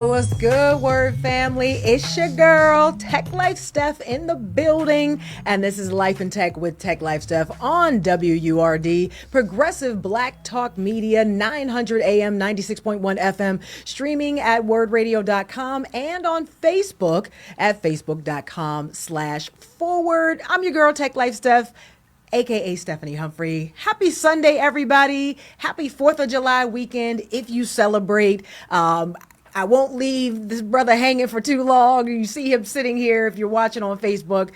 What's good, Word family? It's your girl, TechLifeSteph in the building, and this is Life in Tech with TechLifeSteph on WURD, Progressive Black Talk Media, 900 AM, 96.1 FM, streaming at wordradio.com and on Facebook at facebook.com/forward. I'm your girl, TechLifeSteph, aka Stephanie Humphrey. Happy Sunday, everybody. Happy 4th of July weekend if you celebrate. I won't leave this brother hanging for too long. You see him sitting here if you're watching on Facebook.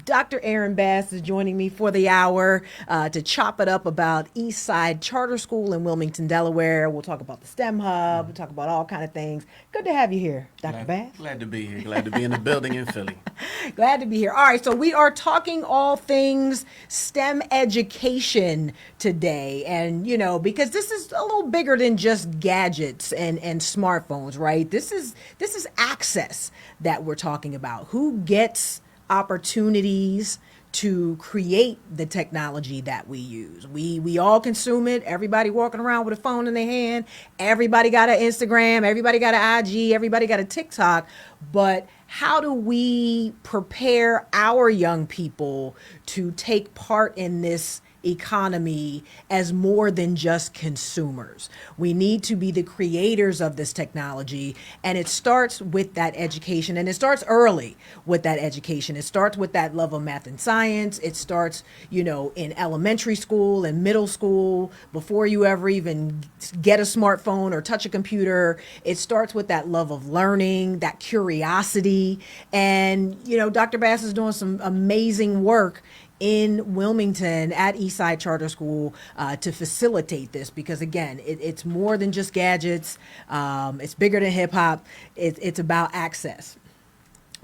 Dr. Aaron Bass is joining me for the hour to chop it up about EastSide Charter School in Wilmington, Delaware. We'll talk about the STEM Hub. We'll talk about all kind of things. Good to have you here, Dr. Bass. Glad to be here. Glad to be in the building in Philly. Glad to be here. All right, so we are talking all things STEM education today. And, because this is a little bigger than just gadgets and smartphones, right? This is access that we're talking about. Who gets opportunities to create the technology that we use? We all consume it. Everybody walking around with a phone in their hand. Everybody got an Instagram. Everybody got an IG. Everybody got a TikTok. But how do we prepare our young people to take part in this economy as more than just consumers? We need to be the creators of this technology, and it starts with that education, and it starts early with that education. It starts with that love of math and science. It starts, in elementary school and middle school, before you ever even get a smartphone or touch a computer. It starts with that love of learning, that curiosity. And, Dr. Bass is doing some amazing work in Wilmington at EastSide Charter School to facilitate this, because again, it's more than just gadgets. It's bigger than hip hop. It's about access.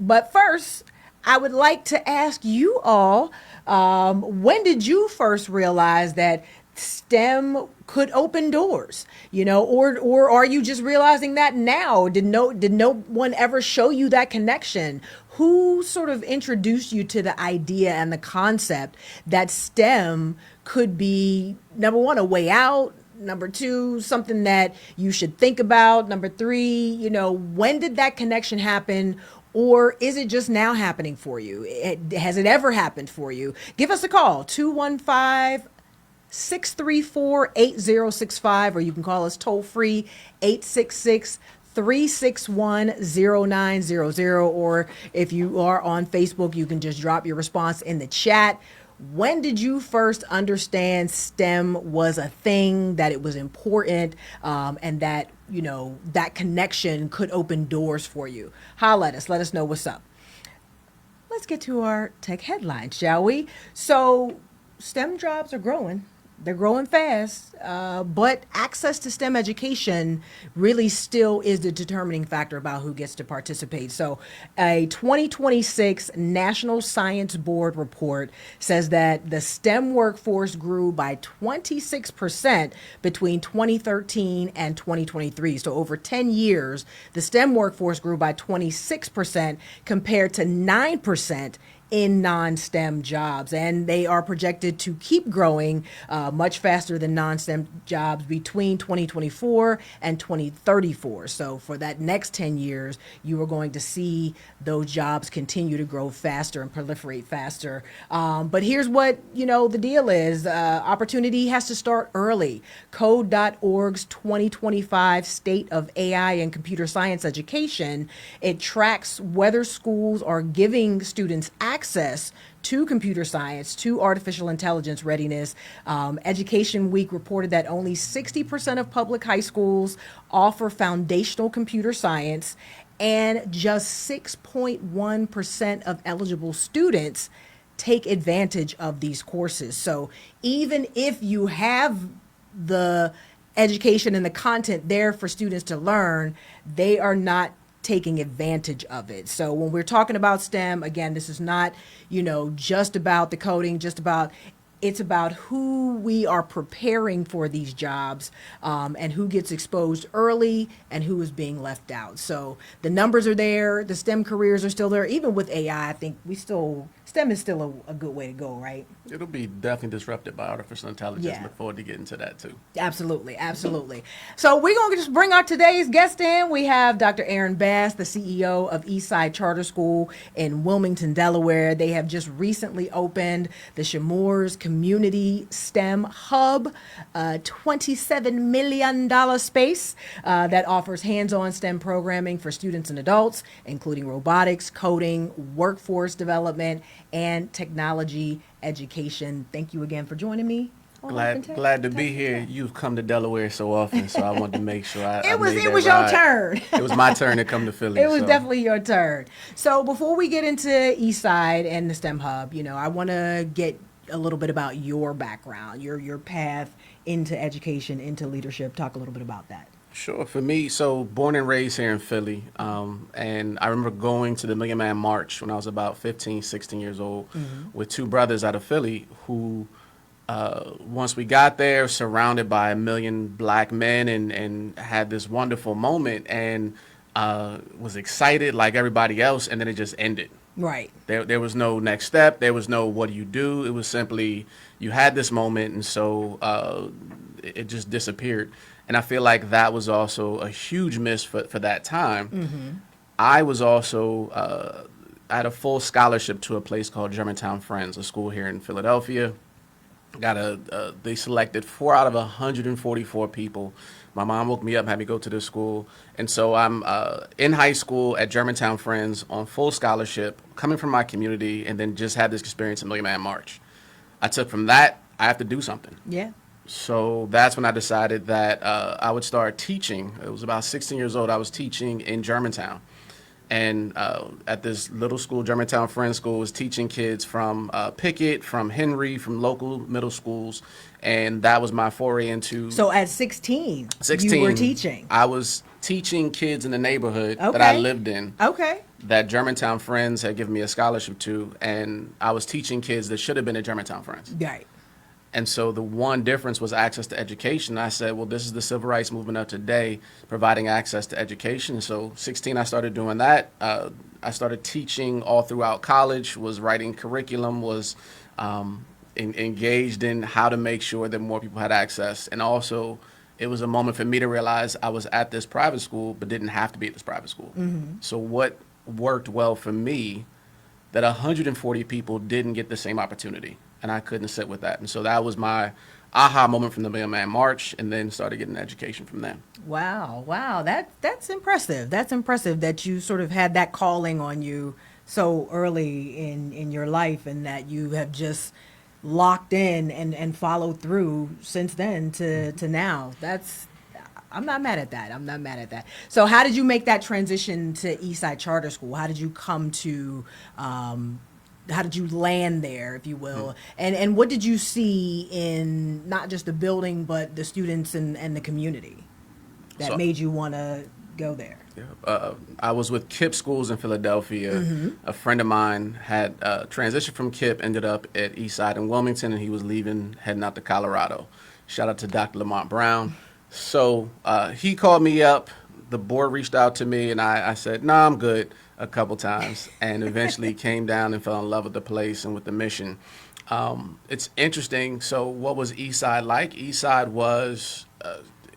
But first, I would like to ask you all, when did you first realize that STEM could open doors, or are you just realizing that now? Did no one ever show you that connection? Who sort of introduced you to the idea and the concept that STEM could be, number one, a way out, number two, something that you should think about, number three, when did that connection happen? Or is it just now happening for you? Has it ever happened for you? Give us a call, 215-634-8065, or you can call us toll free, 866-361-0900. Or if you are on Facebook, you can just drop your response in the chat. When did you first understand STEM was a thing, that it was important, and that, that connection could open doors for you? Holla at us. Let us know what's up. Let's get to our tech headlines, shall we? So STEM jobs are growing. They're growing fast, but access to STEM education really still is the determining factor about who gets to participate. So a 2026 National Science Board report says that the STEM workforce grew by 26% between 2013 and 2023. So over 10 years, the STEM workforce grew by 26% compared to 9% in non-STEM jobs, and they are projected to keep growing much faster than non-STEM jobs between 2024 and 2034. So for that next 10 years, you are going to see those jobs continue to grow faster and proliferate faster. But here's what, the deal is. Opportunity has to start early. Code.org's 2025 State of AI and Computer Science Education, it tracks whether schools are giving students access to computer science, to artificial intelligence readiness. Education Week reported that only 60% of public high schools offer foundational computer science, and just 6.1% of eligible students take advantage of these courses. So even if you have the education and the content there for students to learn, they are not taking advantage of it. So when we're talking about STEM, again, this is not, just about the coding, just about It's about who we are preparing for these jobs, and who gets exposed early and who is being left out. So the numbers are there. The STEM careers are still there. Even with AI, I think STEM is still a good way to go, right? It'll be definitely disrupted by artificial intelligence. Yeah. Look forward to getting to that too. Absolutely, absolutely. So we're going to just bring our today's guest in. We have Dr. Aaron Bass, the CEO of EastSide Charter School in Wilmington, Delaware. They have just recently opened the Shamore's Community STEM Hub, a $27 million space that offers hands-on STEM programming for students and adults, including robotics, coding, workforce development, and technology education. Thank you again for joining me. Glad to be here. You've come to Delaware so often, so I wanted to make sure it was your turn. It was my turn to come to Philly. It was definitely your turn. So before we get into EastSide and the STEM Hub, I want to get a little bit about your background, your path into education, into leadership. Talk a little bit about that. Sure. For me, so born and raised here in Philly, and I remember going to the Million Man March when I was about 15, 16 years old with two brothers out of Philly who, once we got there, surrounded by a million black men and had this wonderful moment and was excited like everybody else, and then it just ended. Right. There was no next step. There was no what do you do. It was simply you had this moment, and so it just disappeared. And I feel like that was also a huge miss for that time. I was also I had a full scholarship to a place called Germantown Friends, a school here in Philadelphia. They selected 4 out of 144 people. My mom woke me up, had me go to this school. And so I'm in high school at Germantown Friends on full scholarship, coming from my community, and then just had this experience at Million Man March. I took from that, I have to do something. Yeah. So that's when I decided that I would start teaching. It was about 16 years old. I was teaching in Germantown. And at this little school, Germantown Friends School, was teaching kids from Pickett, from Henry, from local middle schools. And that was my foray into... So at 16, 16 you were teaching. I was teaching kids in the neighborhood that I lived in. Okay. That Germantown Friends had given me a scholarship to. And I was teaching kids that should have been at Germantown Friends. Right. And so the one difference was access to education. I said, well, this is the civil rights movement of today, providing access to education. So 16, I started doing that. I started teaching all throughout college, was writing curriculum, was engaged in how to make sure that more people had access. And also, it was a moment for me to realize I was at this private school, but didn't have to be at this private school. So what worked well for me, that 140 people didn't get the same opportunity. And I couldn't sit with that. And so that was my aha moment from the Million Man March, and then started getting education from them. Wow. That's impressive. That's impressive that you sort of had that calling on you so early in your life, and that you have just locked in and followed through since then to now. I'm not mad at that. So how did you make that transition to EastSide Charter School? How did you come to how did you land there, if you will? And what did you see in not just the building, but the students and the community that made you want to go there? Yeah. I was with KIPP schools in Philadelphia. A friend of mine had transitioned from KIPP, ended up at EastSide in Wilmington, and he was leaving, heading out to Colorado. Shout out to Dr. Lamont Brown. So he called me up. The board reached out to me, and I said, "No, I'm good," a couple times, and eventually came down and fell in love with the place and with the mission. It's interesting. So what was EastSide like? EastSide was,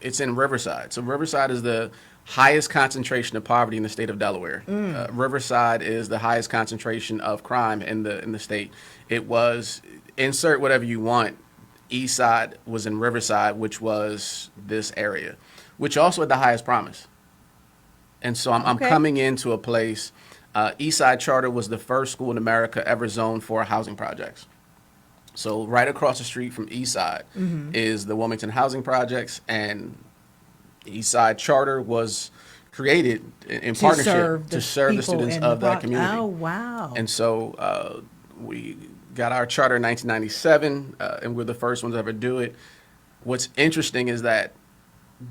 it's in Riverside. So Riverside is the highest concentration of poverty in the state of Delaware. Riverside is the highest concentration of crime in the state. It was, insert whatever you want, EastSide was in Riverside, which was this area, which also had the highest promise. And so I'm coming into a place, EastSide Charter was the first school in America ever zoned for housing projects. So right across the street from EastSide is the Wilmington Housing Projects, and EastSide Charter was created in partnership to serve the students of that community. Oh, wow. And so we got our charter in 1997, and we're the first ones to ever do it. What's interesting is that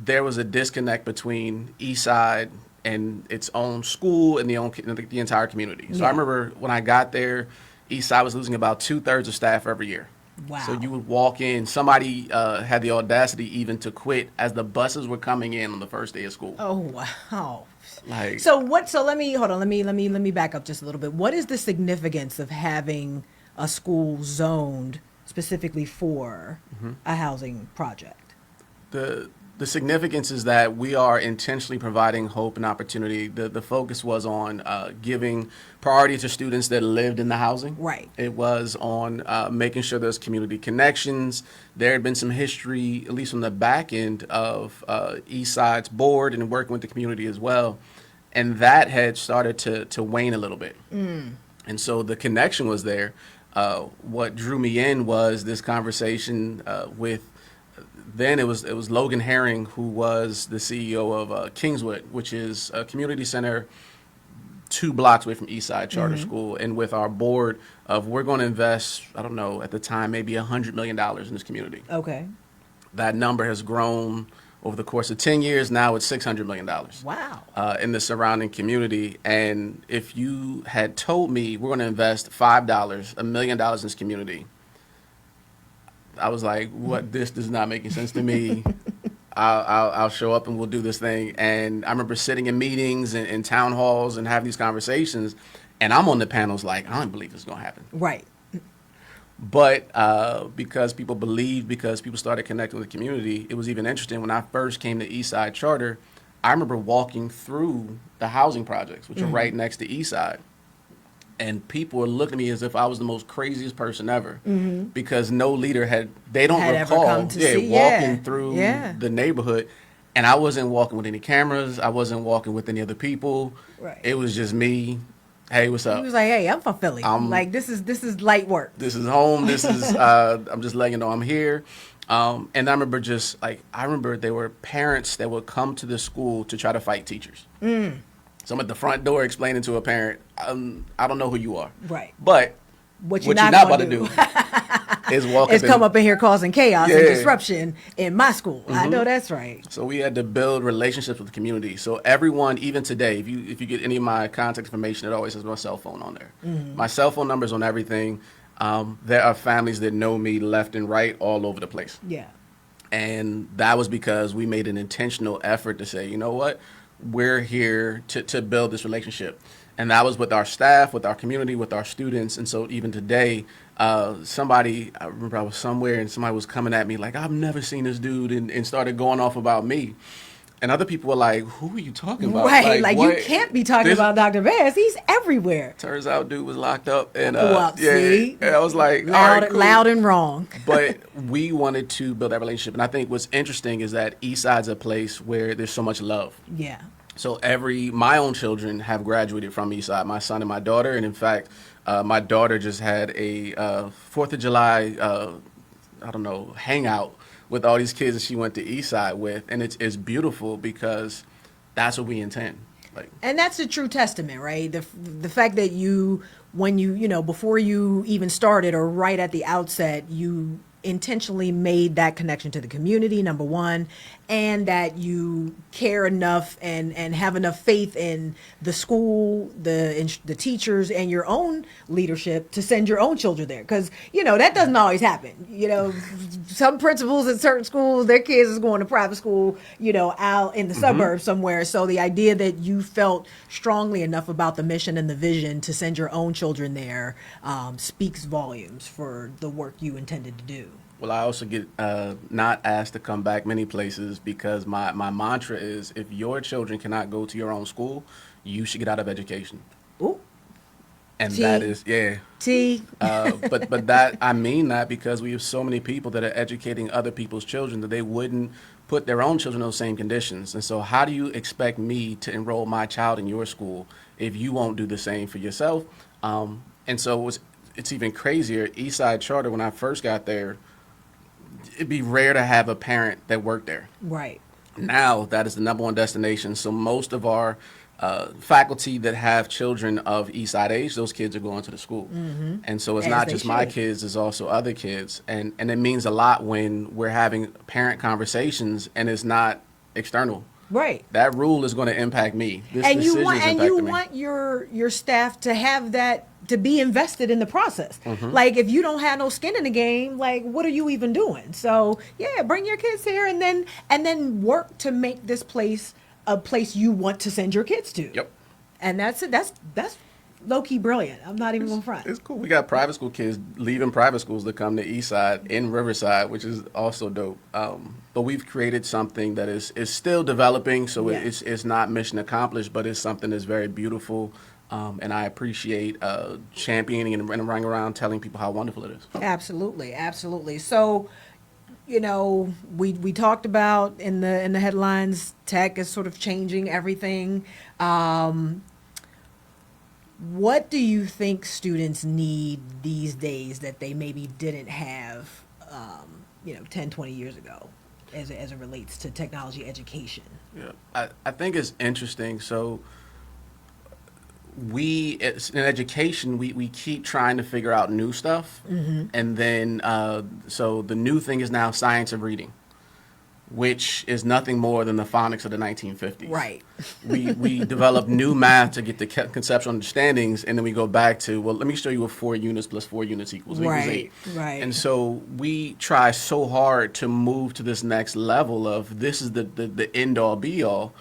there was a disconnect between EastSide and its own school and the entire community. So I remember when I got there, EastSide was losing about 2/3 of staff every year. Wow. So you would walk in. Somebody had the audacity even to quit as the buses were coming in on the first day of school. Oh wow. Like, So what? So let me hold on. Let me back up just a little bit. What is the significance of having a school zoned specifically for a housing project? the significance is that we are intentionally providing hope and opportunity. The focus was on giving priority to students that lived in the housing. Right. It was on making sure there's community connections. There had been some history, at least from the back end of EastSide's board and working with the community as well. And that had started to wane a little bit. And so the connection was there. What drew me in was this conversation with, then it was Logan Herring, who was the CEO of Kingswood, which is a community center 2 blocks away from EastSide Charter School. And with our board of, we're going to invest, I don't know, at the time, maybe $100 million in this community. Okay. That number has grown over the course of 10 years. Now it's $600 million. Wow. In the surrounding community. And if you had told me we're going to invest $5, $1 million in this community, I was like, what? This does not make any sense to me. I'll show up and we'll do this thing. And I remember sitting in meetings and in town halls and having these conversations. And I'm on the panels like, I don't believe this is going to happen. Right. But because people believed, because people started connecting with the community, it was even interesting. When I first came to EastSide Charter, I remember walking through the housing projects, which are right next to EastSide. And people were looking at me as if I was the most craziest person ever, because no leader they don't Had ever recall come to see, walking through the neighborhood. And I wasn't walking with any cameras. I wasn't walking with any other people. Right. It was just me. Hey, what's up? He was like, "Hey, I'm from Philly. Like this is light work. This is home. This is I'm just letting you know I'm here." And I remember there were parents that would come to the school to try to fight teachers. So I'm at the front door explaining to a parent, I don't know who you are. Right. But What you're not not about to do is walk is up come up in here causing chaos and Yeah. disruption in my school. I know that's right. So we had to build relationships with the community. So everyone, even today, if you get any of my contact information, it always has my cell phone on there. My cell phone number is on everything. There are families that know me left and right all over the place. Yeah. And that was because we made an intentional effort to say, you know what, we're here to build this relationship. And that was with our staff, with our community, with our students. And so even today, I remember I was somewhere and somebody was coming at me like, I've never seen this dude, and started going off about me. And other people were like, who are you talking about? Right. Like you can't be talking about Dr. Vance. He's everywhere. Turns out dude was locked up. And see? I was like, Loud, all right, cool. loud and wrong. But we wanted to build that relationship. And I think what's interesting is that Eastside's a place where there's so much love. Yeah. So my own children have graduated from Eastside, my son and my daughter. And in fact, my daughter just had a 4th of July, hangout with all these kids that she went to Eastside with. And it's beautiful because that's what we intend. And that's a true testament, right? The fact that before you even started or right at the outset, you intentionally made that connection to the community, number one, and that you care enough and have enough faith in the school, the teachers, and your own leadership to send your own children there. Because, that doesn't always happen. Some principals at certain schools, their kids is going to private school, out in the suburbs somewhere. So the idea that you felt strongly enough about the mission and the vision to send your own children there speaks volumes for the work you intended to do. Well, I also get not asked to come back many places because my mantra is, if your children cannot go to your own school, you should get out of education. Ooh. And that is, but that, I mean that because we have so many people that are educating other people's children that they wouldn't put their own children in those same conditions. And so how do you expect me to enroll my child in your school if you won't do the same for yourself? And so it's even crazier. EastSide Charter, when I first got there, it'd be rare to have a parent that worked there. Right. Now that is the number one destination. So most of our faculty that have children of Eastside age, those kids are going to the school. And so it's not just my kids, it's also other kids. And it means a lot when we're having parent conversations and it's not external. Right. That rule is going to impact me. This And you decision want is and you impacting me. want your staff to have that, to be invested in the process. Mm-hmm. Like, if you don't have no skin in the game, like, what are you even doing? So yeah, bring your kids here, and then work to make this place a place you want to send your kids to. Yep. And that's it. That's low key brilliant. I'm not even gonna front. It's cool. We got private school kids leaving private schools to come to Eastside in Riverside, which is also dope. But we've created something that is still developing, so Yeah. it's not mission accomplished, but it's something that's very beautiful. And I appreciate championing and running around telling people how wonderful it is. Absolutely, absolutely. So, we talked about in the headlines, tech is sort of changing everything. What do you think students need these days that they maybe didn't have, 10, 20 years ago, as it relates to technology education? Yeah, I think it's interesting. So in education, we keep trying to figure out new stuff. Mm-hmm. And then, so the new thing is now science of reading, which is nothing more than the phonics of the 1950s. Right. We develop new math to get the conceptual understandings, and then we go back to, well, let me show you what 4 units plus 4 units equals 8. Right. And so we try so hard to move to this next level of this is the end all be all,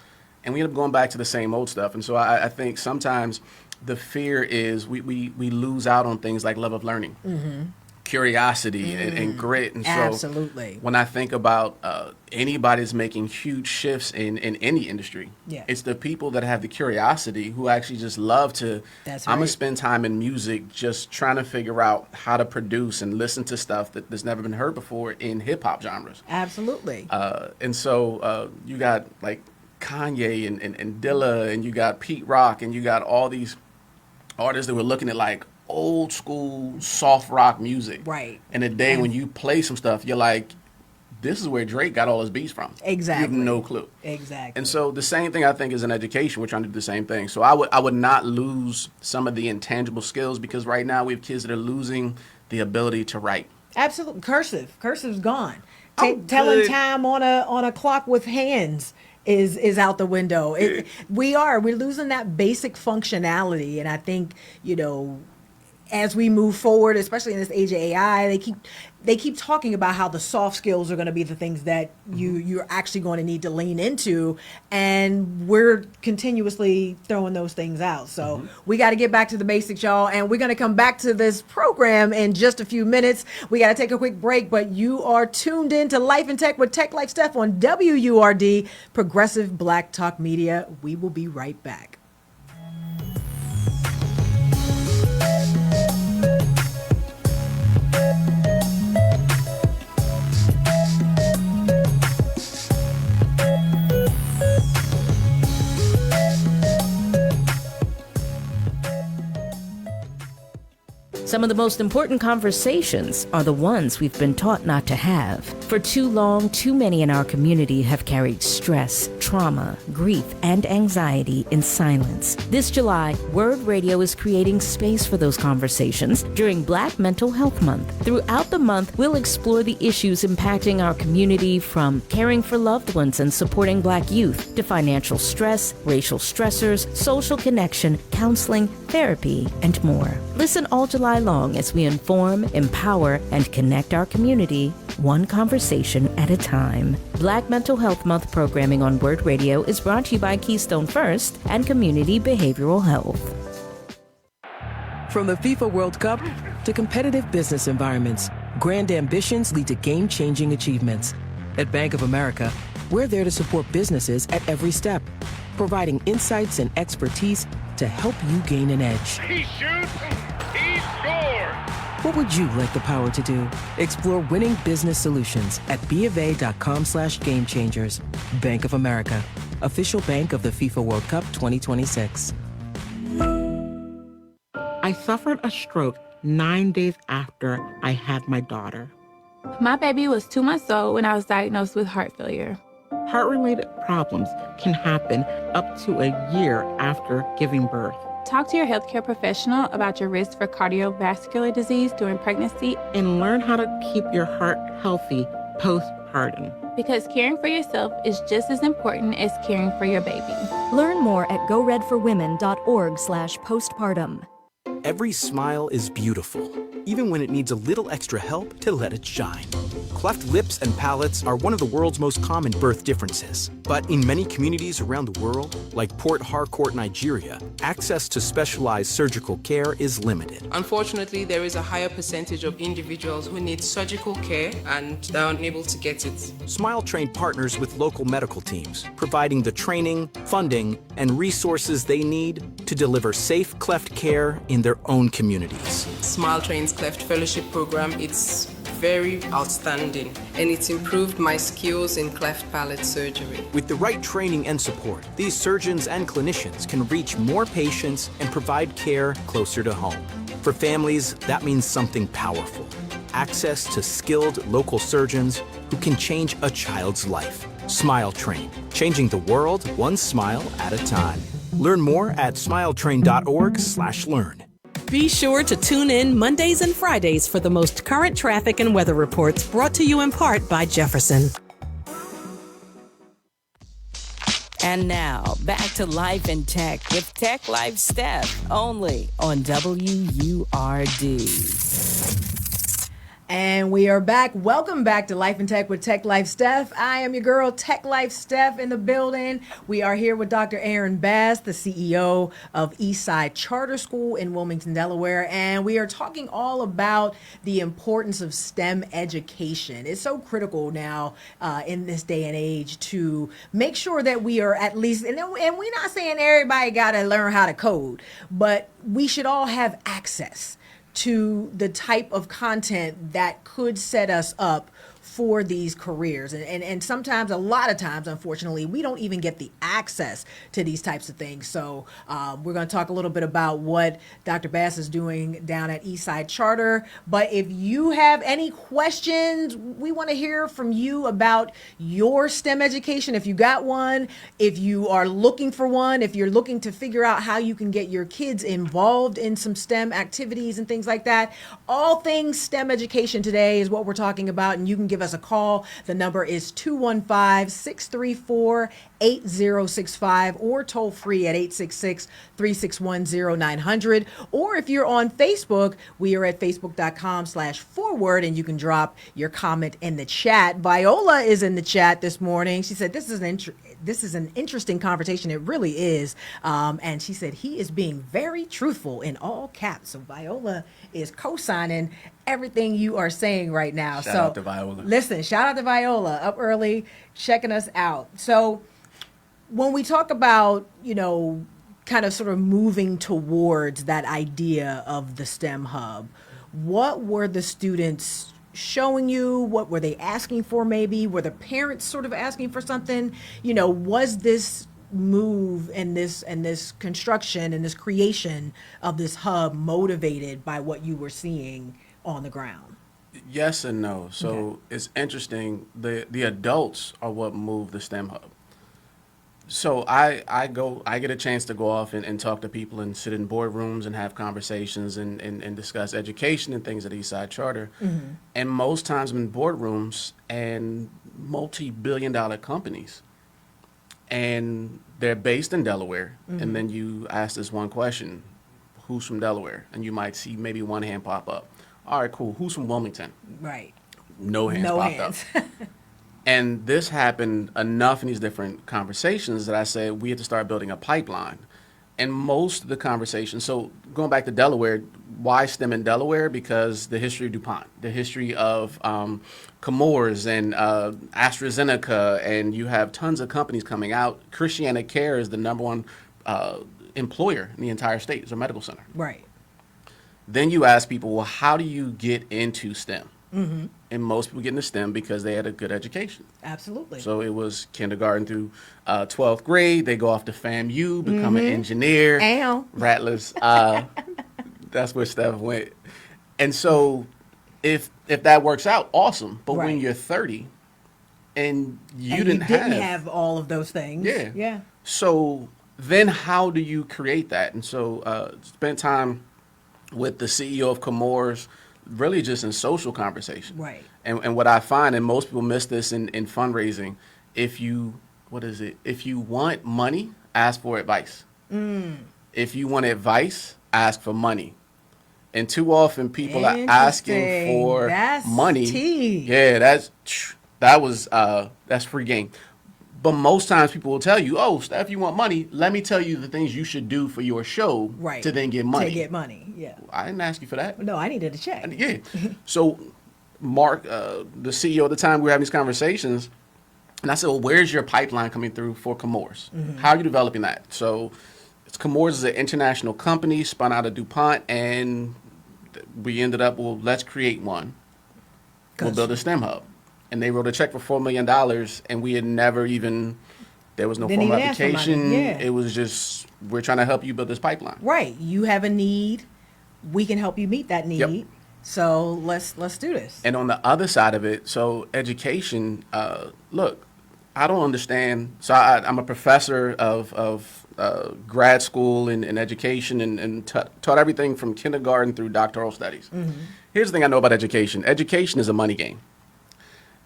and we end up going back to the same old stuff. And so I think sometimes the fear is we lose out on things like love of learning. Mm-hmm. Curiosity and grit. And so absolutely, when I think about anybody's making huge shifts in any industry, yeah, it's the people that have the curiosity who actually just love to, that's I'm right. going to spend time in music just trying to figure out how to produce and listen to stuff that's never been heard before in hip-hop genres. Absolutely. And so you got like Kanye and Dilla, and you got Pete Rock, and you got all these artists that were looking at like old school soft rock music. Right. And the day when you play some stuff, you're like, this is where Drake got all his beats from. Exactly. You have no clue. Exactly. And so the same thing I think is in education. We're trying to do the same thing. So I would not lose some of the intangible skills, because right now we have kids that are losing the ability to write. Absolutely. Cursive's gone. I'm Telling good. time on a clock with hands is out the window. We're losing that basic functionality, and I think, as we move forward, especially in this age of AI, they keep talking about how the soft skills are going to be the things that you're actually going to need to lean into, and we're continuously throwing those things out. So we got to get back to the basics, y'all, and we're going to come back to this program in just a few minutes. We got to take a quick break, but you are tuned in to Life in Tech with TechLifeSteph on WURD, Progressive Black Talk Media. We will be right back. Some of the most important conversations are the ones we've been taught not to have. For too long, too many in our community have carried stress, trauma, grief, and anxiety in silence. This July, Word Radio is creating space for those conversations during Black Mental Health Month. Throughout the month, we'll explore the issues impacting our community, from caring for loved ones and supporting Black youth to financial stress, racial stressors, social connection, counseling, therapy, and more. Listen all July long as we inform, empower, and connect our community, one conversation at a time. Black Mental Health Month programming on Word Radio is brought to you by Keystone First and Community Behavioral Health. From the FIFA World Cup to competitive business environments, grand ambitions lead to game-changing achievements. At Bank of America, we're there to support businesses at every step, providing insights and expertise to help you gain an edge. He shoots, he scores! What would you like the power to do? Explore winning business solutions at BofA.com/gamechangers. Bank of America, official bank of the FIFA World Cup 2026. I suffered a stroke 9 days after I had my daughter. My baby was 2 months old when I was diagnosed with heart failure. Heart-related problems can happen up to a year after giving birth. Talk to your healthcare professional about your risk for cardiovascular disease during pregnancy. And learn how to keep your heart healthy postpartum. because caring for yourself is just as important as caring for your baby. Learn more at goredforwomen.org/postpartum. Every smile is beautiful, even when it needs a little extra help to let it shine. Cleft lips and palates are one of the world's most common birth differences. But in many communities around the world, like Port Harcourt, Nigeria, access to specialized surgical care is limited. Unfortunately, there is a higher percentage of individuals who need surgical care and they're unable to get it. Smile Train partners with local medical teams, providing the training, funding, and resources they need to deliver safe cleft care in their own communities. Smile Train's Cleft Fellowship Program, it's very outstanding, and it's improved my skills in cleft palate surgery. With the right training and support, these surgeons and clinicians can reach more patients and provide care closer to home. For families, that means something powerful: access to skilled local surgeons who can change a child's life. Smile Train, changing the world one smile at a time. Learn more at smiletrain.org/learn. Be sure to tune in Mondays and Fridays for the most current traffic and weather reports, brought to you in part by Jefferson. And now, back to Life in Tech with TechLifeSteph, only on WURD. And we are back. Welcome back to Life in Tech with TechLifeSteph. I am your girl, TechLifeSteph, in the building. We are here with Dr. Aaron Bass, the CEO of EastSide Charter School in Wilmington, Delaware. And we are talking all about the importance of STEM education. It's so critical now in this day and age to make sure that we are at least, and we're not saying everybody got to learn how to code, but we should all have access to the type of content that could set us up for these careers. And sometimes, a lot of times, unfortunately, we don't even get the access to these types of things. So we're going to talk a little bit about what Dr. Bass is doing down at EastSide Charter. But if you have any questions, we want to hear from you about your STEM education. If you got one, if you are looking for one, if you're looking to figure out how you can get your kids involved in some STEM activities and things like that, all things STEM education today is what we're talking about. And you can give us a call. The number is 215-634-8065 or toll free at 866-361-0900. Or if you're on Facebook, we are at facebook.com/forward, and you can drop your comment in the chat. Viola is in the chat this morning. She said, this is an interesting conversation. It really is. And she said, he is being very truthful, in all caps. So Viola is co-signing everything you are saying right now. Shout out to Viola. Listen, shout out to Viola, up early, checking us out. So when we talk about, kind of sort of moving towards that idea of the STEM hub, what were the students showing you? What were they asking for maybe? Were the parents sort of asking for something? Was this move and this construction and this creation of this hub motivated by what you were seeing on the ground? Yes and no. So It's interesting. The adults are what moved the STEM hub. So I get a chance to go off and talk to people and sit in boardrooms and have conversations and discuss education and things at EastSide Charter. Mm-hmm. And most times I'm in boardrooms and multi-billion-dollar companies. And they're based in Delaware. Mm-hmm. And then you ask this one question: who's from Delaware? And you might see maybe one hand pop up. All right, cool. Who's from Wilmington? Right. No hands popped up. And this happened enough in these different conversations that I said we had to start building a pipeline. And most of the conversations, so going back to Delaware, why STEM in Delaware? Because the history of DuPont, the history of Chemours and AstraZeneca, and you have tons of companies coming out. Christiana Care is the number one employer in the entire state. It's a medical center. Right. Then you ask people, well, how do you get into STEM? Mm-hmm. And most people get into STEM because they had a good education. Absolutely. So it was kindergarten through 12th grade. They go off to FAMU, become an engineer. Ow. Rattlers. That's where Steph went. And so if that works out, awesome. But when you're 30 and you didn't have all of those things. Yeah. So then how do you create that? And so spent time with the CEO of Chemours, really just in social conversation. Right. And what I find, and most people miss this in fundraising, if you want money, ask for advice. If you want advice, ask for money. And too often people are asking for money. Yeah, that's free game. But most times people will tell you, "Oh, Steph, you want money? Let me tell you the things you should do for your show to then get money." To get money, yeah. I didn't ask you for that. No, I needed a check. Yeah. So Mark, the CEO at the time, we were having these conversations, and I said, "Well, where's your pipeline coming through for Chemours? How are you developing that?" So Chemours is an international company spun out of DuPont, and we ended up, well, let's create one. We'll build a STEM hub. And they wrote a check for $4 million, and we had never even, there was no formal application. Yeah. It was just, we're trying to help you build this pipeline. Right. You have a need. We can help you meet that need. Yep. So let's do this. And on the other side of it, so education, look, I don't understand. So I'm a professor of grad school and education and taught everything from kindergarten through doctoral studies. Here's the thing I know about education. Education is a money game.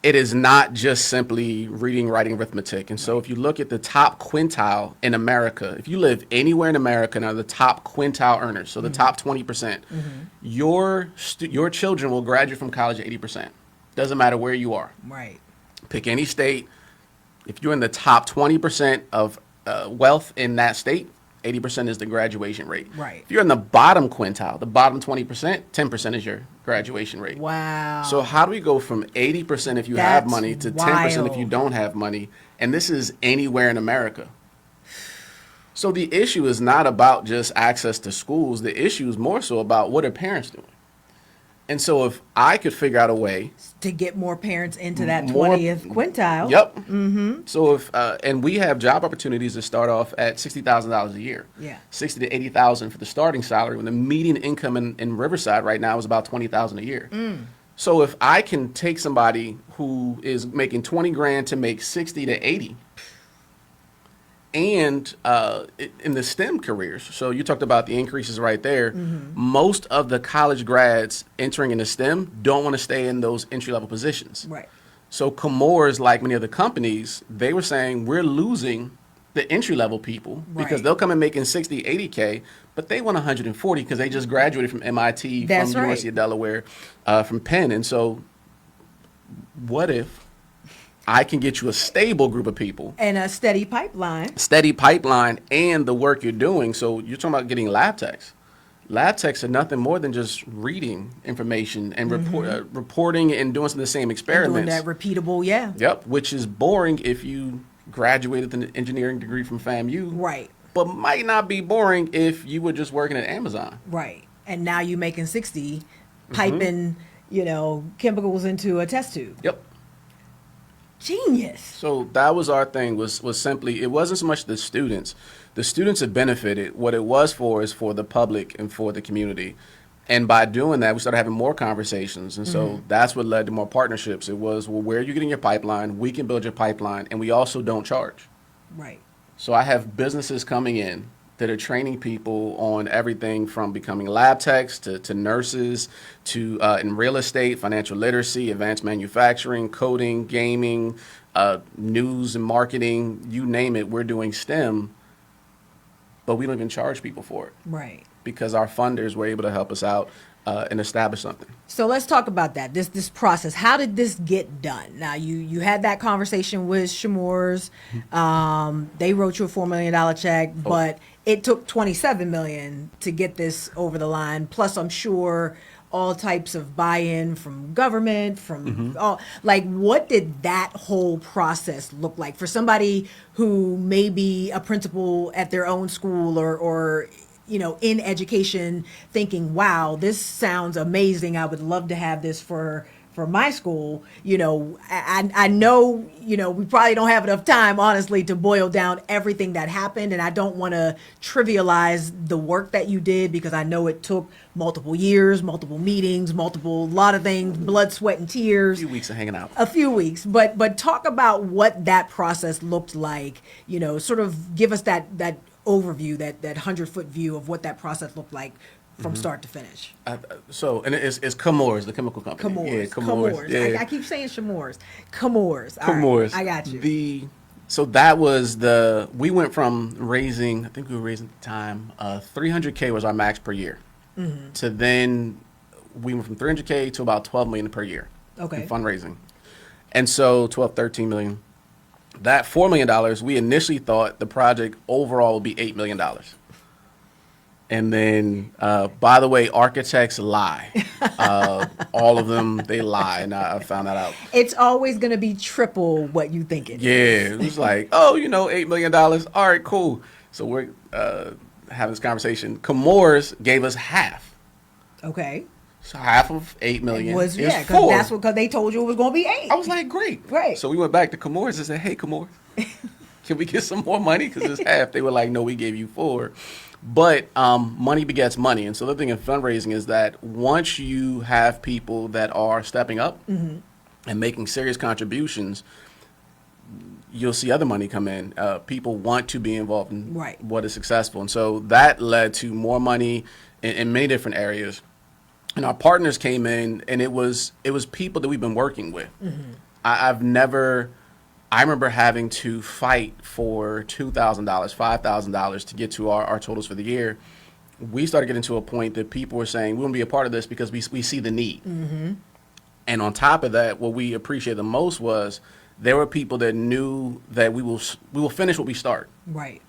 It is not just simply reading, writing, arithmetic. And so if you look at the top quintile in America, if you live anywhere in America and are the top quintile earners, so the top 20%, your children will graduate from college at 80%. Doesn't matter where you are. Right. Pick any state. If you're in the top 20% of wealth in that state, 80% is the graduation rate. Right. If you're in the bottom quintile, the bottom 20%, 10% is your graduation rate. Wow. So how do we go from 80% if you have money to 10% if you don't have money? And this is anywhere in America. So the issue is not about just access to schools. The issue is more so about what are parents doing? And so if I could figure out a way to get more parents into that 20th quintile. Yep. So if and we have job opportunities that start off at $60,000 a year. Yeah. 60 to 80,000 for the starting salary, when the median income in Riverside right now is about 20,000 a year. So if I can take somebody who is making 20 grand to make 60 to 80, and in the STEM careers, so you talked about the increases right there. Most of the college grads entering into STEM don't want to stay in those entry-level positions. Right. So Chemours, like many other companies, they were saying we're losing the entry-level people because they'll come in making 60, 80K, but they want 140 because they just graduated from MIT, from the University of Delaware, from Penn. And so what if I can get you a stable group of people. And a steady pipeline. Steady pipeline and the work you're doing. So you're talking about getting lab techs. Lab techs are nothing more than just reading information and reporting and doing some of the same experiments. And doing that repeatable, yeah. Yep, which is boring if you graduated with an engineering degree from FAMU. Right. But might not be boring if you were just working at Amazon. Right. And now you're making 60, piping, chemicals into a test tube. Yep. Genius. So that was our thing, was simply, it wasn't so much the students. The students have benefited. What it was for is for the public and for the community. And by doing that, we started having more conversations. And so that's what led to more partnerships. It was, well, where are you getting your pipeline? We can build your pipeline. And we also don't charge. Right. So I have businesses coming in that are training people on everything from becoming lab techs to nurses to in real estate, financial literacy, advanced manufacturing, coding, gaming, news and marketing, you name it, we're doing STEM, but we don't even charge people for it. Right. Because our funders were able to help us out and establish something. So let's talk about that, this process. How did this get done? Now, you had that conversation with Chemours. They wrote you a $4 million check, but it took $27 million to get this over the line. Plus, I'm sure all types of buy-in from government, from all, like, what did that whole process look like for somebody who may be a principal at their own school or in education, thinking, wow, this sounds amazing. I would love to have this for my school. I know, we probably don't have enough time, honestly, to boil down everything that happened. And I don't want to trivialize the work that you did, because I know it took multiple years, multiple meetings, lot of things, blood, sweat, and tears. A few weeks of hanging out. A few weeks. But talk about what that process looked like, sort of give us that overview, that 100-foot view of what that process looked like from start to finish. So, and it's Chemours, the chemical company. Chemours. Yeah, Chemours. Yeah. I keep saying Chemours. Chemours. All Chemours. right, I got you. So that was we went from raising, I think we were raising at the time, $300K was our max per year. To then we went from $300K to about $12 million per year. Okay. In fundraising. And so 12, 13 million. That $4 million, we initially thought the project overall would be $8 million. And then, by the way, architects lie. All of them, they lie, and I found that out. It's always going to be triple what you think it is. Yeah, it was like, $8 million. All right, cool. So we're having this conversation. Chemours gave us half. Okay. So half of $8 million Because because they told you it was going to be 8. I was like, great. Right. So we went back to Chemours and said, hey, Chemours, can we get some more money? Because it's half. They were like, no, we gave you 4. But money begets money. And so the thing in fundraising is that once you have people that are stepping up and making serious contributions, you'll see other money come in. People want to be involved in what is successful. And so that led to more money in many different areas. And our partners came in, and it was people that we've been working with. I remember having to fight for $2,000, $5,000 to get to our totals for the year. We started getting to a point that people were saying, we want to be a part of this because we see the need. And on top of that, what we appreciated the most was there were people that knew that we will finish what we start. Right.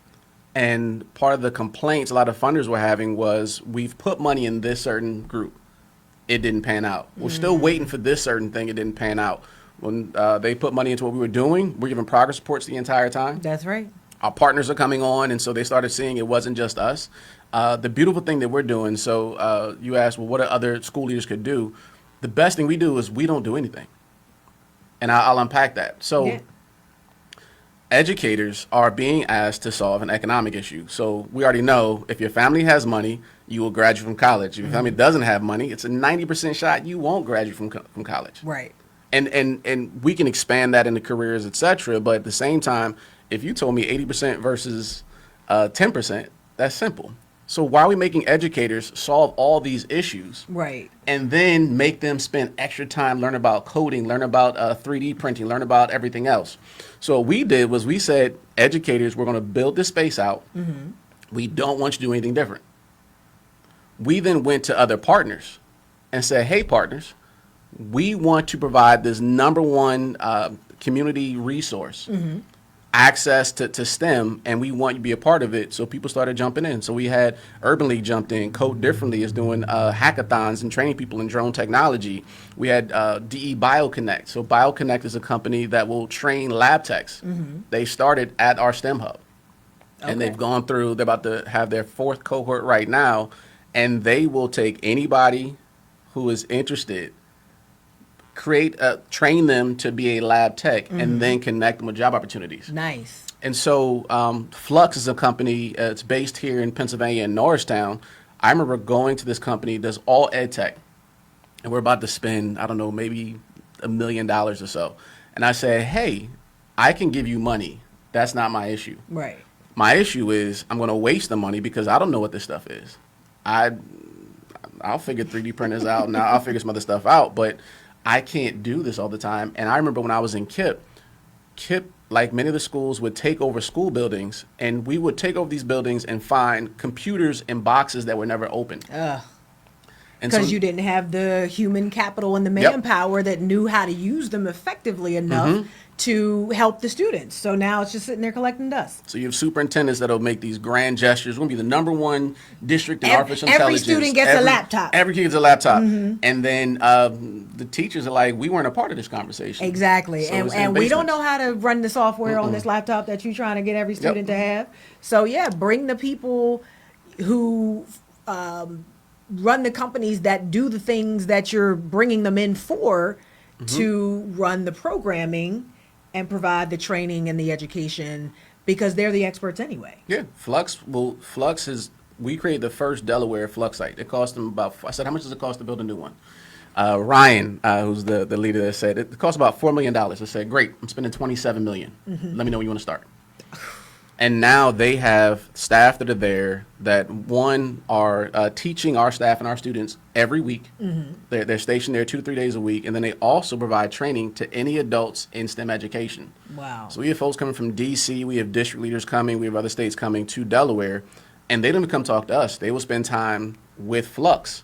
And part of the complaints a lot of funders were having was, we've put money in this certain group. It didn't pan out. We're still waiting for this certain thing. It didn't pan out. When they put money into what we were doing, we're giving progress reports the entire time. That's right. Our partners are coming on, and so they started seeing it wasn't just us. The beautiful thing that we're doing, so you asked, well, what other school leaders could do? The best thing we do is we don't do anything. And I'll unpack that. So educators are being asked to solve an economic issue. So we already know if your family has money, you will graduate from college. If your family doesn't have money, it's a 90% shot you won't graduate from college. Right. And we can expand that into careers, et cetera. But at the same time, if you told me 80% versus 10%, that's simple. So why are we making educators solve all these issues? Right. And then make them spend extra time, learn about coding, learn about 3D printing, learn about everything else. So what we did was we said, educators, we're going to build this space out. We don't want you to do anything different. We then went to other partners and said, hey, partners, we want to provide this number one community resource, access to STEM, and we want you to be a part of it. So people started jumping in. So we had Urban League jumped in. Code Differently is doing hackathons and training people in drone technology. We had DE BioConnect. So BioConnect is a company that will train lab techs. They started at our STEM Hub. And they've gone through, they're about to have their 4th cohort right now, and they will take anybody who is interested, train them to be a lab tech, and then connect them with job opportunities. Nice. And so Flux is a company, it's based here in Pennsylvania in Norristown. I remember going to this company, does all ed tech, and we're about to spend, I don't know, maybe $1 million or so. And I said, hey, I can give you money. That's not my issue. Right. My issue is I'm going to waste the money because I don't know what this stuff is. I'll figure 3D printers out, and I'll figure some other stuff out, but I can't do this all the time. And I remember when I was in KIPP, like many of the schools, would take over school buildings, and we would take over these buildings and find computers in boxes that were never opened. Because you didn't have the human capital and the manpower that knew how to use them effectively enough to help the students. So now it's just sitting there collecting dust. So you have superintendents that'll make these grand gestures. We're going to be the number one district in artificial intelligence. Every student gets a laptop. Every kid gets a laptop. And then the teachers are like, we weren't a part of this conversation. Exactly. So and we don't know how to run the software on this laptop that you're trying to get every student to have. So bring the people who run the companies that do the things that you're bringing them in for to run the programming and provide the training and the education, because they're the experts anyway. Yeah, Flux is, we created the first Delaware Flux site. It cost them about, I said, how much does it cost to build a new one? Ryan, who's the leader there, said it cost about $4 million. I said, great, I'm spending $27 million. Let me know when you want to start. And now they have staff that are there that, one, are teaching our staff and our students every week. They're stationed there 2 to 3 days a week. And then they also provide training to any adults in STEM education. Wow. So we have folks coming from D.C., we have district leaders coming, we have other states coming to Delaware. And they don't come talk to us. They will spend time with Flux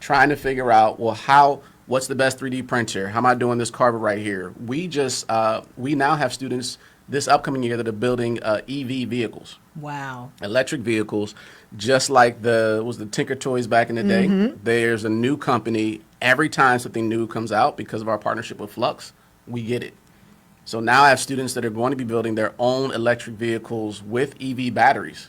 trying to figure out, well, what's the best 3D printer? How am I doing this carver right here? We now have students this upcoming year that are building EV vehicles. Wow. Electric vehicles, just like the Tinker Toys back in the day. There's a new company. Every time something new comes out, because of our partnership with Flux, we get it. So now I have students that are going to be building their own electric vehicles with EV batteries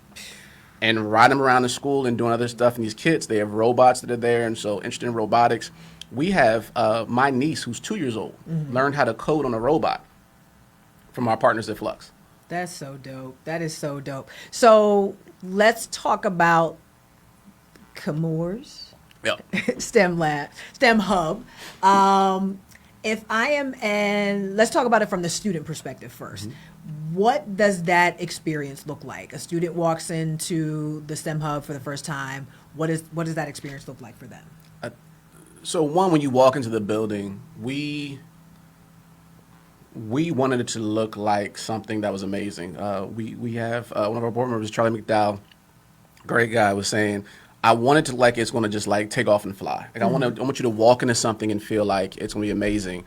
and ride them around the school and doing other stuff. And these kids, they have robots that are there, and so interested in robotics. We have my niece, who's 2 years old, learned how to code on a robot from our partners at Flux. That's so dope. That is so dope. So let's talk about Chemours STEM Hub. Let's talk about it from the student perspective first. What does that experience look like? A student walks into the STEM Hub for the first time. What does that experience look like for them? So one, when you walk into the building, we wanted it to look like something that was amazing. We have one of our board members, Charlie McDowell, great guy, was saying, I want it to like it's going to just like take off and fly. Like I want you to walk into something and feel like it's going to be amazing.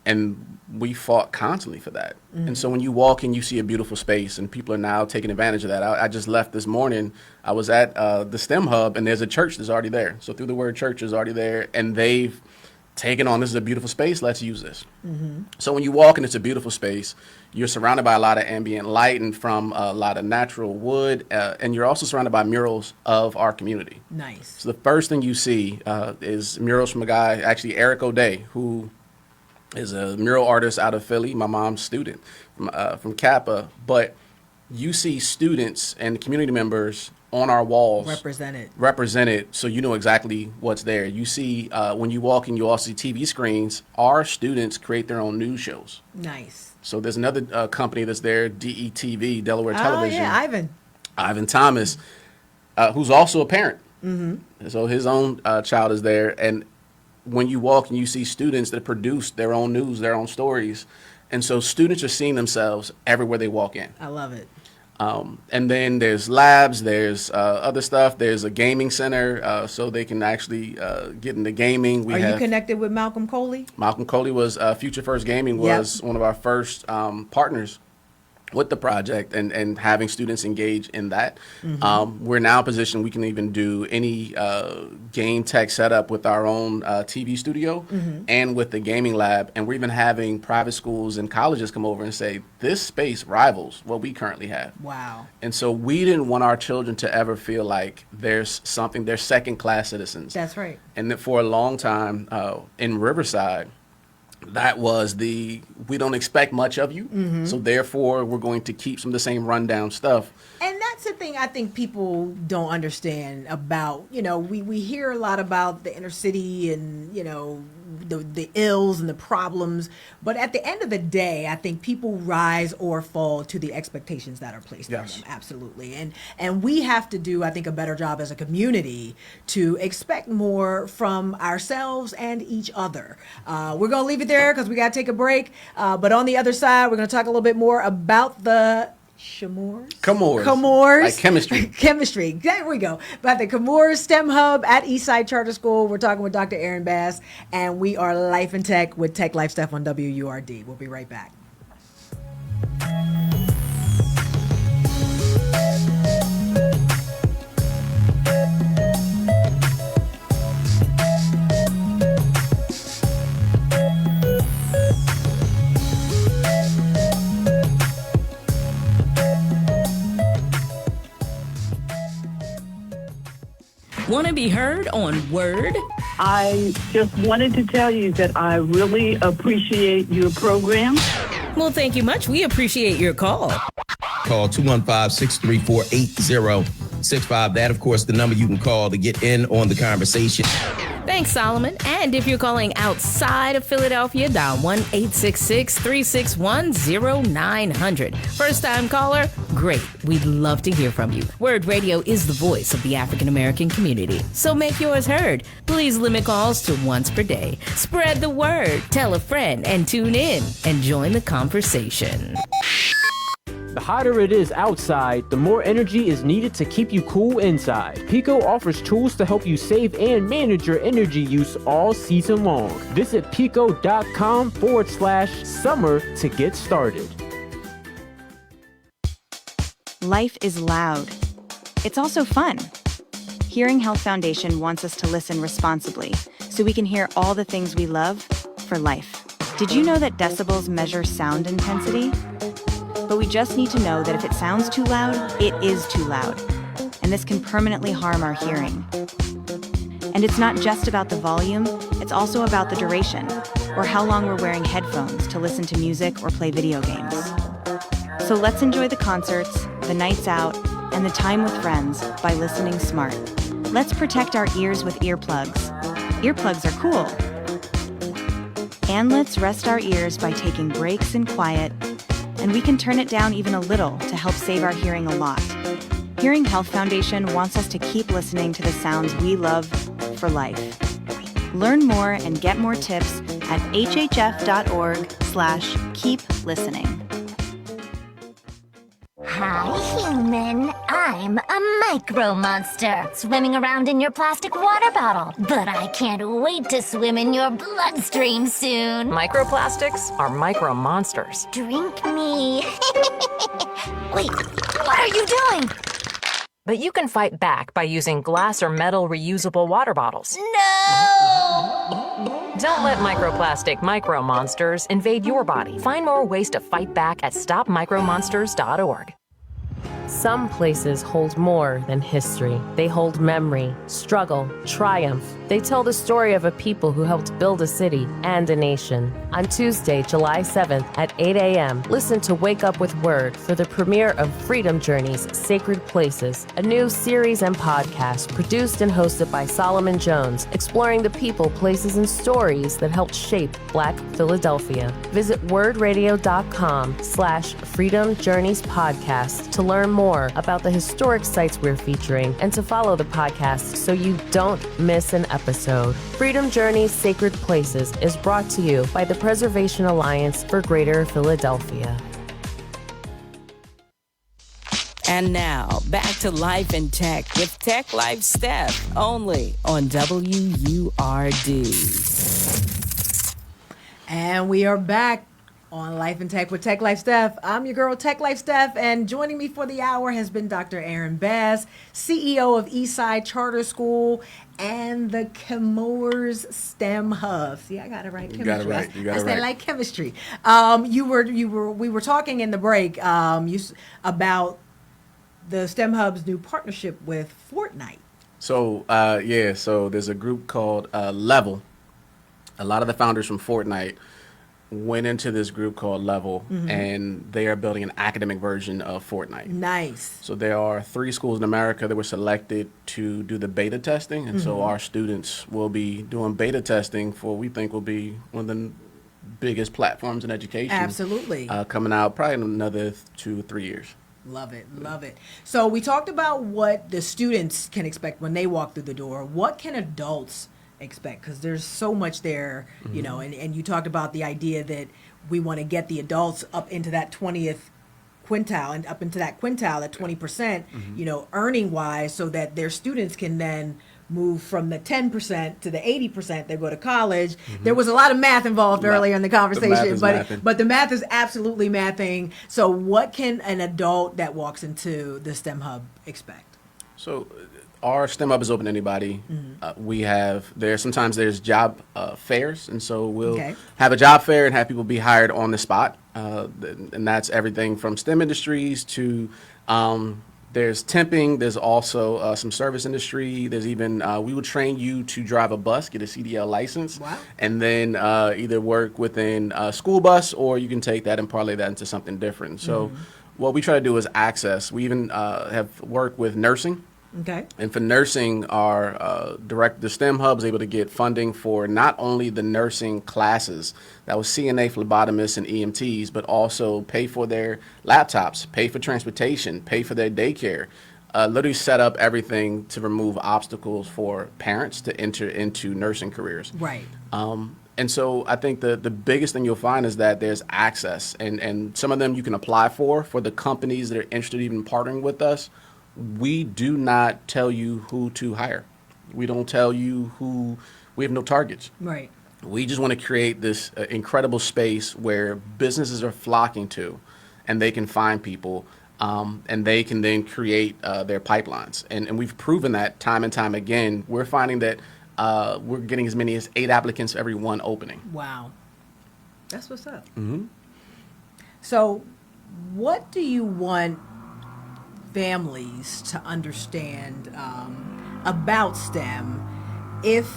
And we fought constantly for that. And so when you walk in, you see a beautiful space, and people are now taking advantage of that. I just left this morning. I was at the STEM Hub, and there's a church that's already there. So Through the Word Church is already there, and they've taken on, this is a beautiful space, let's use this. So when you walk in, it's a beautiful space. You're surrounded by a lot of ambient light and from a lot of natural wood, and you're also surrounded by murals of our community. Nice. So the first thing you see is murals from a guy, actually Eric O'Day, who is a mural artist out of Philly, my mom's student from Kappa. But you see students and community members on our walls represented, so you know exactly what's there. You see, when you walk in, you also see TV screens. Our students create their own news shows. Nice. So there's another company that's there, DETV, Delaware Television. Oh, yeah, Ivan Thomas, who's also a parent. So his own child is there. And when you walk and you see students that produce their own news, their own stories. And so students are seeing themselves everywhere they walk in. I love it. And then there's labs, there's other stuff. There's a gaming center, so they can actually get into gaming. Are you connected with Malcolm Coley? Malcolm Coley was Future First Gaming was one of our first partners with the project, and having students engage in that. We're now positioned we can even do any game tech setup with our own TV studio and with the gaming lab. And we're even having private schools and colleges come over and say, this space rivals what we currently have. Wow. And so we didn't want our children to ever feel like they're second-class citizens. That's right. And that for a long time in Riverside, that was we don't expect much of you, so therefore we're going to keep some of the same rundown stuff. And that's the thing I think people don't understand about, we hear a lot about the inner city and, the ills and the problems. But at the end of the day, I think people rise or fall to the expectations that are placed on them. Absolutely. And we have to do, I think, a better job as a community to expect more from ourselves and each other. We're going to leave it there because we got to take a break. But on the other side, we're going to talk a little bit more about the Chemours. Like chemistry. Chemistry. There we go. About the Chemours STEM Hub at EastSide Charter School. We're talking with Dr. Aaron Bass, and we are Life in Tech with TechLifeSteph on WURD. We'll be right back. Want to be heard on Word? I just wanted to tell you that I really appreciate your program. Well, thank you much. We appreciate your call. Call 215-634-8065. That, of course, the number you can call to get in on the conversation. Thanks, Solomon. And if you're calling outside of Philadelphia, dial 1-866-361-0900. First-time caller? Great. We'd love to hear from you. Word Radio is the voice of the African-American community, so make yours heard. Please limit calls to once per day. Spread the word, tell a friend, and tune in and join the conversation. The hotter it is outside, the more energy is needed to keep you cool inside. Pico offers tools to help you save and manage your energy use all season long. Visit pico.com/summer to get started. Life is loud. It's also fun. Hearing Health Foundation wants us to listen responsibly so we can hear all the things we love for life. Did you know that decibels measure sound intensity? But we just need to know that if it sounds too loud, it is too loud. And this can permanently harm our hearing. And it's not just about the volume, it's also about the duration, or how long we're wearing headphones to listen to music or play video games. So let's enjoy the concerts, the nights out, and the time with friends by listening smart. Let's protect our ears with earplugs. Earplugs are cool. And let's rest our ears by taking breaks in quiet, and we can turn it down even a little to help save our hearing a lot. Hearing Health Foundation wants us to keep listening to the sounds we love for life. Learn more and get more tips at hhf.org/keep-listening. Hi, human. I'm a micro monster swimming around in your plastic water bottle. But I can't wait to swim in your bloodstream soon. Microplastics are micro monsters. Drink me. Wait, what are you doing? But you can fight back by using glass or metal reusable water bottles. No! Don't let microplastic micro monsters invade your body. Find more ways to fight back at stopmicromonsters.org. Some places hold more than history. They hold memory, struggle, triumph. They tell the story of a people who helped build a city and a nation. On Tuesday, July 7th at 8 a.m., listen to Wake Up with Word for the premiere of Freedom Journeys, Sacred Places, a new series and podcast produced and hosted by Solomon Jones, exploring the people, places, and stories that helped shape Black Philadelphia. Visit wordradio.com/Freedom Journeys Podcast to learn more about the historic sites we're featuring and to follow the podcast so you don't miss an episode. Freedom Journeys Sacred Places is brought to you by the Preservation Alliance for Greater Philadelphia. And now, back to Life in Tech with TechLifeSteph, only on WURD. And we are back on Life in Tech with TechLifeSteph. I'm your girl, TechLifeSteph, and joining me for the hour has been Dr. Aaron Bass, CEO of EastSide Charter School and the Chemours STEM Hub. See, I got it right. You got it right. You got it right. I like chemistry. We were talking in the break about the STEM Hub's new partnership with Fortnite. So so there's a group called Level. A lot of the founders from Fortnite went into this group called Level, and they are building an academic version of Fortnite. Nice. So there are 3 schools in America that were selected to do the beta testing, and so our students will be doing beta testing for what we think will be one of the biggest platforms in education. Absolutely. Coming out probably in another 2 or 3 years. Love it. Love it. So we talked about what the students can expect when they walk through the door. What can adults expect? Because there's so much there, you know, and you talked about the idea that we want to get the adults up into that 20th quintile and up into that quintile at 20%, you know, earning wise, so that their students can then move from the 10% to the 80% they go to college. There was a lot of math involved earlier in the conversation, but the math is absolutely mathing. So what can an adult that walks into the STEM Hub expect? So our STEM Hub is open to anybody. Sometimes there's job fairs, and so we'll have a job fair and have people be hired on the spot. And that's everything from STEM industries to there's temping. There's also some service industry. There's even we will train you to drive a bus, get a CDL license, and then either work within a school bus, or you can take that and parlay that into something different. So what we try to do is access. We even have worked with nursing. Okay. And for nursing, the STEM Hub is able to get funding for not only the nursing classes, that was CNA, phlebotomists, and EMTs, but also pay for their laptops, pay for transportation, pay for their daycare, literally set up everything to remove obstacles for parents to enter into nursing careers. Right. And so I think the biggest thing you'll find is that there's access, and some of them you can apply for the companies that are interested in even partnering with us. We do not tell you who to hire. We don't tell you we have no targets. Right. We just want to create this incredible space where businesses are flocking to, and they can find people, and they can then create their pipelines. And we've proven that time and time again. We're finding that we're getting as many as 8 applicants for every 1 opening. Wow. That's what's up. Mm-hmm. So what do you want families to understand about STEM if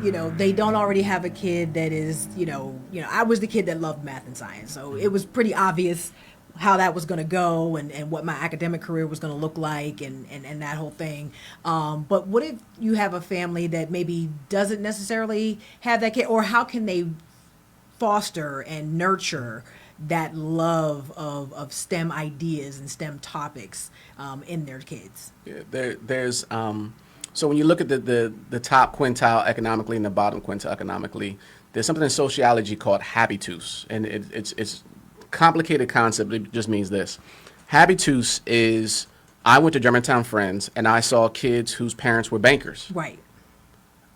they don't already have a kid that is I was the kid that loved math and science, so it was pretty obvious how that was going to go and what my academic career was going to look like and that whole thing. But what if you have a family that maybe doesn't necessarily have that kid, or how can they foster and nurture that love of STEM ideas and STEM topics in their kids? Yeah, there's so when you look at the top quintile economically and the bottom quintile economically, there's something in sociology called habitus, and it's a complicated concept. It just means this: habitus is, I went to Germantown Friends and I saw kids whose parents were bankers, right,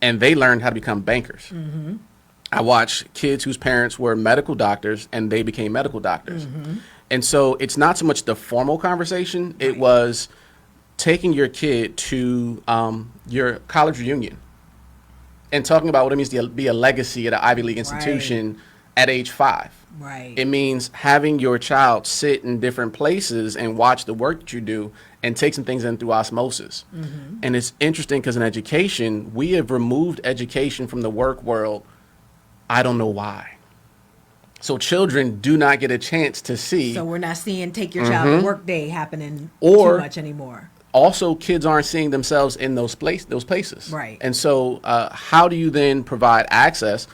and they learned how to become bankers. Mm-hmm. I watched kids whose parents were medical doctors and they became medical doctors. Mm-hmm. And so it's not so much the formal conversation. It was taking your kid to your college reunion and talking about what it means to be a legacy at an Ivy League institution at age 5. Right. It means having your child sit in different places and watch the work that you do and take some things in through osmosis. Mm-hmm. And it's interesting because in education, we have removed education from the work world. I don't know why. So children do not get a chance to see. So we're not seeing take your child to work day happening Or too much anymore. Also, kids aren't seeing themselves in those places. Right. And so how do you then provide access?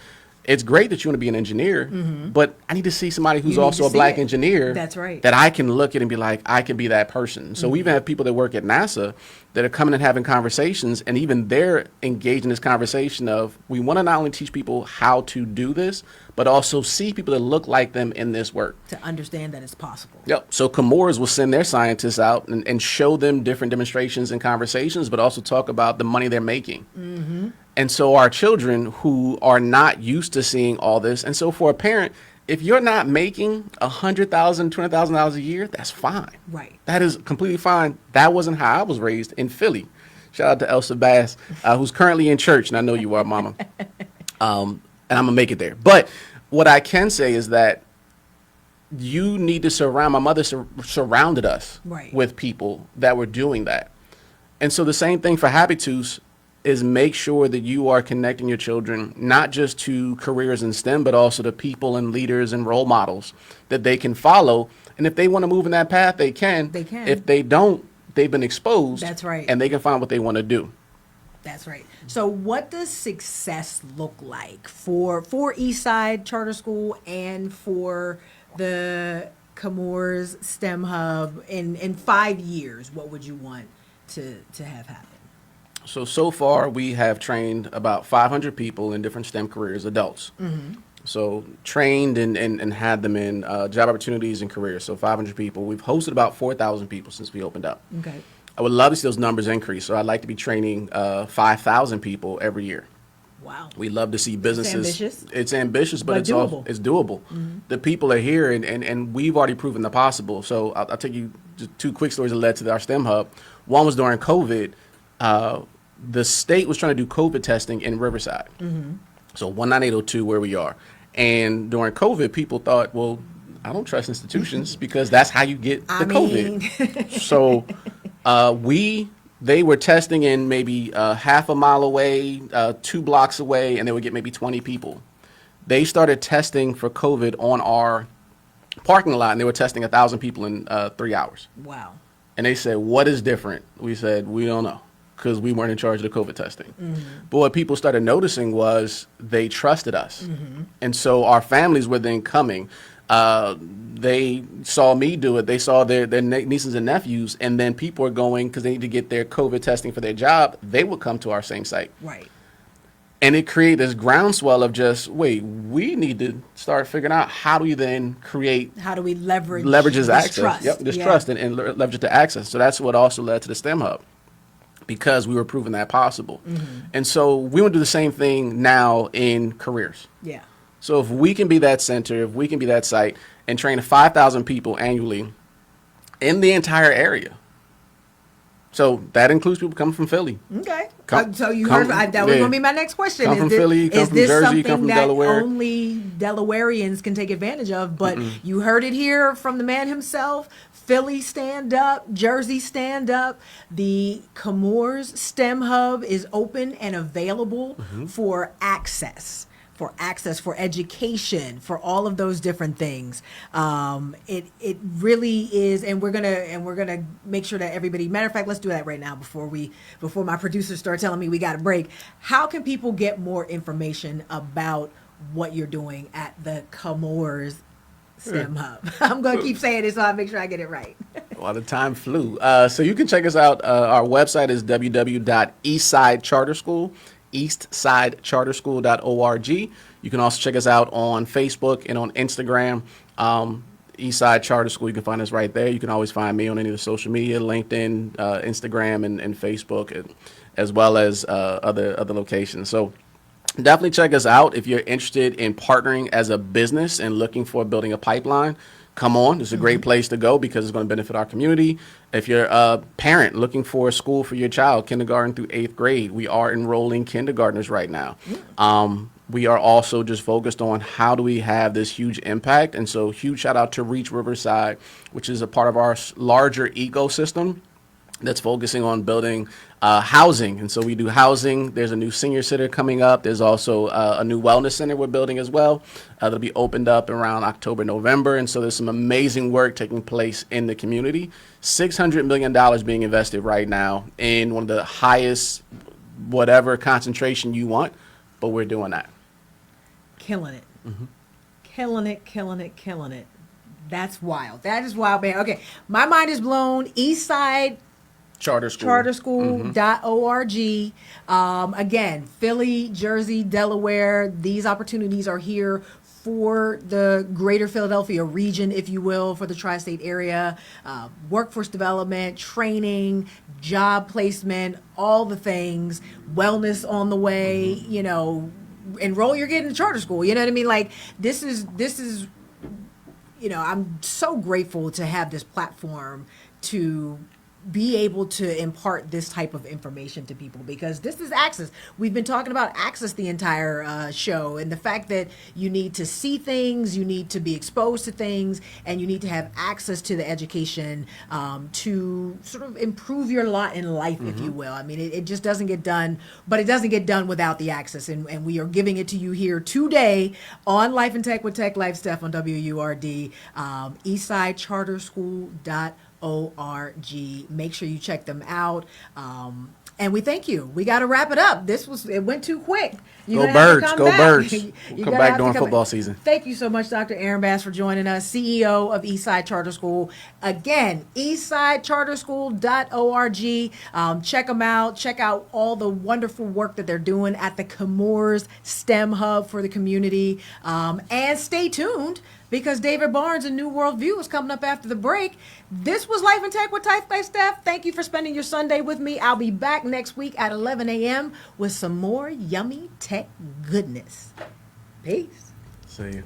It's great that you want to be an engineer, but I need to see somebody who's also a black engineer. That's right. That I can look at and be like, I can be that person. So we even have people that work at NASA that are coming and having conversations, and even they're engaged in this conversation of, we want to not only teach people how to do this, but also see people that look like them in this work. To understand that it's possible. Yep. So Comores will send their scientists out and show them different demonstrations and conversations, but also talk about the money they're making. Mm-hmm. And so our children who are not used to seeing all this, and so for a parent, if you're not making $100,000, $200,000 a year, that's fine. Right. That is completely fine. That wasn't how I was raised in Philly. Shout out to Elsa Bass, who's currently in church, and I know you are, Mama. And I'm gonna make it there. But what I can say is that you need to surround. My mother surrounded us with people that were doing that, and so the same thing for Habitus is make sure that you are connecting your children not just to careers in STEM, but also to people and leaders and role models that they can follow. And if they want to move in that path, they can. They can. If they don't, they've been exposed. That's right. And they can find what they want to do. That's right. So what does success look like for EastSide Charter School and for the Comores STEM Hub in 5 years? What would you want to have happen? So far, we have trained about 500 people in different STEM careers, adults. Mm-hmm. So trained and had them in job opportunities and careers. So 500 people. We've hosted about 4,000 people since we opened up. Okay. I would love to see those numbers increase. So I'd like to be training 5,000 people every year. Wow. We love to see businesses. It's ambitious. It's ambitious, but it's doable. It's doable. Mm-hmm. The people are here, and we've already proven the possible. So I'll take you just 2 quick stories that led to our STEM Hub. One was during COVID. The state was trying to do COVID testing in Riverside. Mm-hmm. So 19802 where we are. And during COVID, people thought, well, I don't trust institutions because that's how you get the COVID. So they were testing in maybe half a mile away, 2 blocks away, and they would get maybe 20 people. They started testing for COVID on our parking lot, and they were testing 1,000 people in 3 hours. Wow. And they said, what is different? We said, we don't know, because we weren't in charge of the COVID testing. Mm-hmm. But what people started noticing was they trusted us. Mm-hmm. And so our families were then coming. They saw me do it. They saw their nieces and nephews. And then people were going, because they need to get their COVID testing for their job, they would come to our same site. Right. And it created this groundswell of just, wait, we need to start figuring out how do we then create... How do we leverage this access? Trust? Yep, this trust and leverage it to access. So that's what also led to the STEM Hub, because we were proving that possible. Mm-hmm. And so we want to do the same thing now in careers. Yeah. So if we can be that center, if we can be that site and train 5,000 people annually in the entire area. So that includes people coming from Philly. Okay. So you heard that was going to be my next question. Come from Philly, come from Jersey, come from Delaware. Only Delawareans can take advantage of, but you heard it here from the man himself. Philly, stand up. Jersey, stand up. The Chemours STEM Hub is open and available for access. For education, for all of those different things. It really is, and we're gonna make sure that everybody. Matter of fact, let's do that right now before my producers start telling me we got a break. How can people get more information about what you're doing at the Chemours STEM Hub? I'm gonna keep saying it so I make sure I get it right. Well, the time flew. So you can check us out. Our website is www.EastSide Charter School. EastSideCharterSchool.org. You can also check us out on Facebook and on Instagram. EastSide Charter School, you can find us right there. You can always find me on any of the social media, LinkedIn, Instagram, and Facebook, as well as other locations. So definitely check us out if you're interested in partnering as a business and looking for building a pipeline. Come on, it's a great place to go because it's going to benefit our community. If you're a parent looking for a school for your child, kindergarten through 8th grade, we are enrolling kindergartners right now. We are also just focused on how do we have this huge impact. And so huge shout out to Reach Riverside, which is a part of our larger ecosystem that's focusing on building housing. And so we do housing. There's a new senior center coming up. There's also a new wellness center we're building as well. That'll be opened up around October, November. And so there's some amazing work taking place in the community. $600 million being invested right now in one of the highest whatever concentration you want, but we're doing that. Killing it. Killing it. That's wild. That is wild, man. Okay, my mind is blown. EastSide Charterschool.org. Again, Philly, Jersey, Delaware, these opportunities are here for the greater Philadelphia region, if you will, for the tri-state area. Workforce development, training, job placement, all the things, wellness on the way, enroll your kid in the charter school. You know what I mean? Like, this is I'm so grateful to have this platform to be able to impart this type of information to people, because this is access. We've been talking about access the entire show, and the fact that you need to see things, you need to be exposed to things, and you need to have access to the education to sort of improve your lot in life, if you will. I mean, it just doesn't get done, but it doesn't get done without the access, and we are giving it to you here today on Life and Tech with TechLifeSteph on WURD, EastSideCharterSchool.org. Make sure you check them out. And we thank you. We got to wrap it up. It went too quick. Go Birds. We'll come back during football season. Thank you so much, Dr. Aaron Bass, for joining us, CEO of EastSide Charter School. Again, EastSideCharterSchool.org. Check them out. Check out all the wonderful work that they're doing at the Chemours STEM Hub for the community. And stay tuned, because David Barnes and New World View is coming up after the break. This was Life and Tech with TechLifeSteph. Thank you for spending your Sunday with me. I'll be back next week at 11 a.m. with some more yummy tech goodness. Peace. See you.